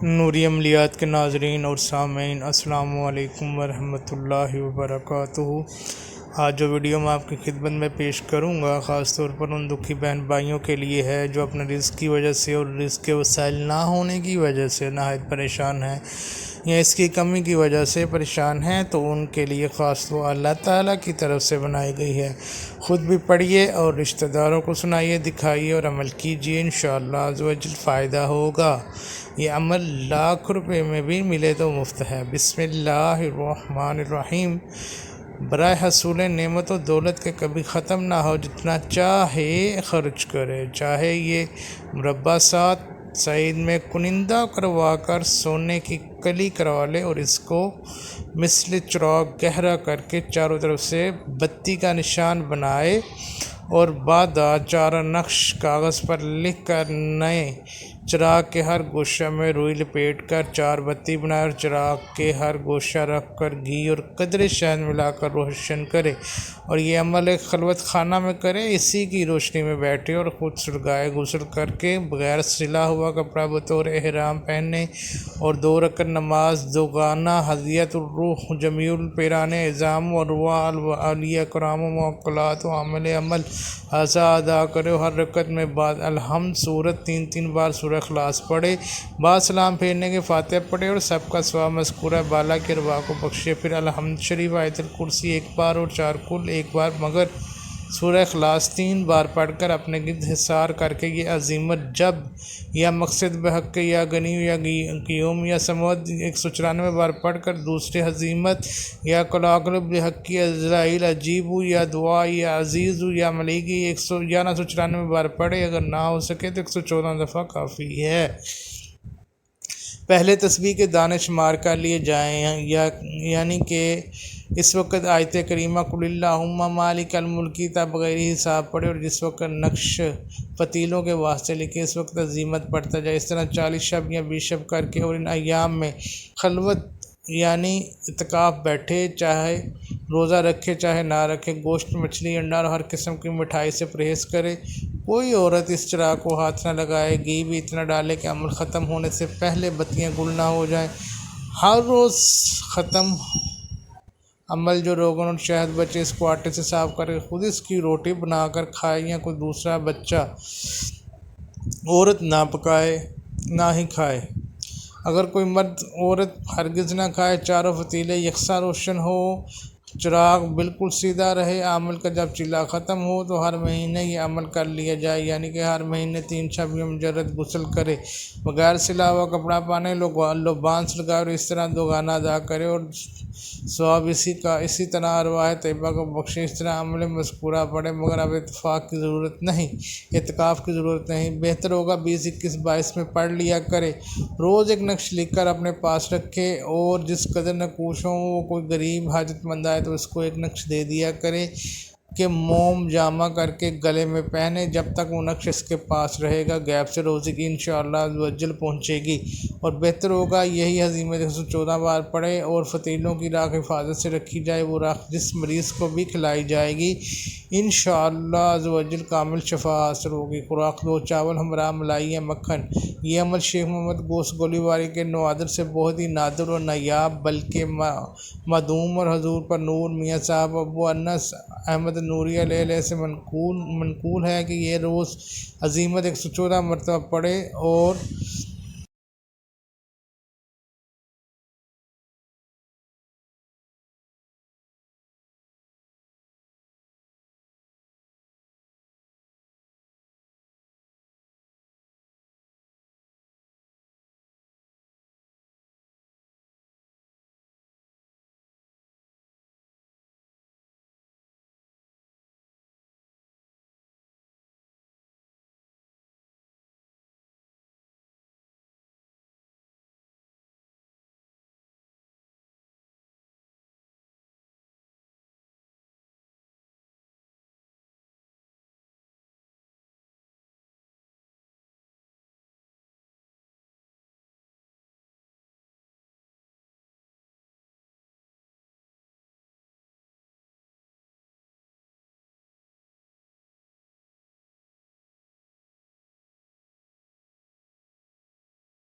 نوری عملیات کے ناظرین اور سامعین، السلام علیکم ورحمۃ اللہ وبرکاتہ۔ آج جو ویڈیو میں آپ کی خدمت میں پیش کروں گا، خاص طور پر ان دکھی بہن بھائیوں کے لیے ہے جو اپنے رزق کی وجہ سے اور رزق کے وسائل نہ ہونے کی وجہ سے نہایت پریشان ہیں یا اس کی کمی کی وجہ سے پریشان ہیں، تو ان کے لیے خاص طور اللہ تعالیٰ کی طرف سے بنائی گئی ہے۔ خود بھی پڑھیے اور رشتہ داروں کو سنائیے، دکھائیے اور عمل کیجیے، انشاءاللہ عز و جل فائدہ ہوگا۔ یہ عمل لاکھ روپے میں بھی ملے تو مفت ہے۔ بسم اللہ الرحمن الرحیم۔ برائے حصول نعمت و دولت کے کبھی ختم نہ ہو، جتنا چاہے خرچ کرے، چاہے یہ مربع سعید میں کنندہ کروا کر سونے کی کلی کروا لے اور اس کو مثل چراغ گہرا کر کے چاروں طرف سے بتی کا نشان بنائے اور بعد چارہ نقش کاغذ پر لکھ کر نئے چراغ کے ہر گوشہ میں روئی لپیٹ کر 4 بتی بنائے اور چراغ کے ہر گوشہ رکھ کر گھی اور قدرے شہد ملا کر روشن کرے اور یہ عمل ایک خلوت خانہ میں کرے۔ اسی کی روشنی میں بیٹھے اور خود سرگائے غسل کر کے بغیر سلا ہوا کپڑا بطور احرام پہنے اور 2 رکعت نماز دوگانہ حدیت الروح جمیع الپیران اعظام و ارواح العالیہ کرام و موکلات و عامل عمل حاضہ ادا کرے اور ہر رکعت میں بعد الحمد سورت 3 بار سورہ اخلاص پڑھے، بعد سلام پھیرنے کے فاتحہ پڑھے اور سب کا ثواب مذکورہ بالا کے ارواح کو بخشے۔ پھر الحمد شریف، آیت الکرسی 1 بار اور 4 کل 1 بار مگر سورہ اخلاص 3 بار پڑھ کر اپنے گرد حصار کر کے یہ عظیمت جب یا مقصد بحق یا غنی یا قیوم یا سمود 194 بار پڑھ کر دوسری عظیمت یا قلاقل بحق عزرائیل عجیب یا دعا یا عزیز یا ملیگی 994 بار پڑھے۔ اگر نہ ہو سکے تو 114 دفعہ کافی ہے۔ پہلے تسبیح کے دانے شمار کر لیے جائیں، یعنی کہ اس وقت آیت کریمہ قل اللہم مالک الملک تا بغیر حساب پڑھے اور جس وقت نقش فتیلوں کے واسطے لکھے اس وقت عظیمت پڑھتا جائے۔ اس طرح 40 شب یا 20 شب کر کے اور ان ایام میں خلوت یعنی اعتکاف بیٹھے، چاہے روزہ رکھے چاہے نہ رکھے، گوشت مچھلی انڈا اور ہر قسم کی مٹھائی سے پرہیز کرے۔ کوئی عورت اس چراغ کو ہاتھ نہ لگائے، گھی بھی اتنا ڈالے کہ عمل ختم ہونے سے پہلے بتیاں گل نہ ہو جائیں۔ ہر روز ختم عمل جو روغن اور شہد بچے اس کو آٹے سے صاف کر کے خود اس کی روٹی بنا کر کھائے یا کوئی دوسرا بچہ عورت نہ پکائے نہ ہی کھائے۔ اگر کوئی مرد عورت ہرگز نہ کھائے۔ چاروں فتیلے یکساں روشن ہو، چراغ بالکل سیدھا رہے۔ عمل کا جب چلا ختم ہو تو ہر مہینے یہ عمل کر لیا جائے، یعنی کہ ہر مہینے 3 شب یا مجرد غسل کرے، بغیر سلا ہوا کپڑا پہنے، لباس لگائے اور اس طرح دوگانہ ادا کرے اور ثواب اسی طرح ارواح طیبہ کو بخشے۔ اس طرح عمل مذکورہ پڑھے، مگر اب اعتکاف کی ضرورت نہیں، بہتر ہوگا 20 21 22 میں پڑھ لیا کرے۔ روز ایک نقش لکھ کر اپنے پاس رکھے اور جس قدر نقوش ہوں وہ کوئی غریب حاجت مند آئے تو اس کو ایک نقش دے دیا کرے کہ موم جامع کر کے گلے میں پہنے، جب تک وہ نقش اس کے پاس رہے گا غیب سے روزی کی انشاءاللہ عز و جل پہنچے گی۔ اور بہتر ہوگا یہی عظیمت 114 بار پڑھے اور فتیلوں کی راکھ حفاظت سے رکھی جائے، وہ راکھ جس مریض کو بھی کھلائی جائے گی انشاءاللہ عز و جل کامل شفا حاصل ہوگی۔ خوراک 2 چاول ہمراہ ملائی یا مکھن۔ یہ عمل شیخ محمد گوس گولیواری کے نوادر سے بہت ہی نادر اور نایاب بلکہ معدوم اور حضور پر نور میاں صاحب ابو انس احمد نوری علیہ سے منقول ہے کہ یہ روز عظیمت 114 مرتبہ پڑھے اور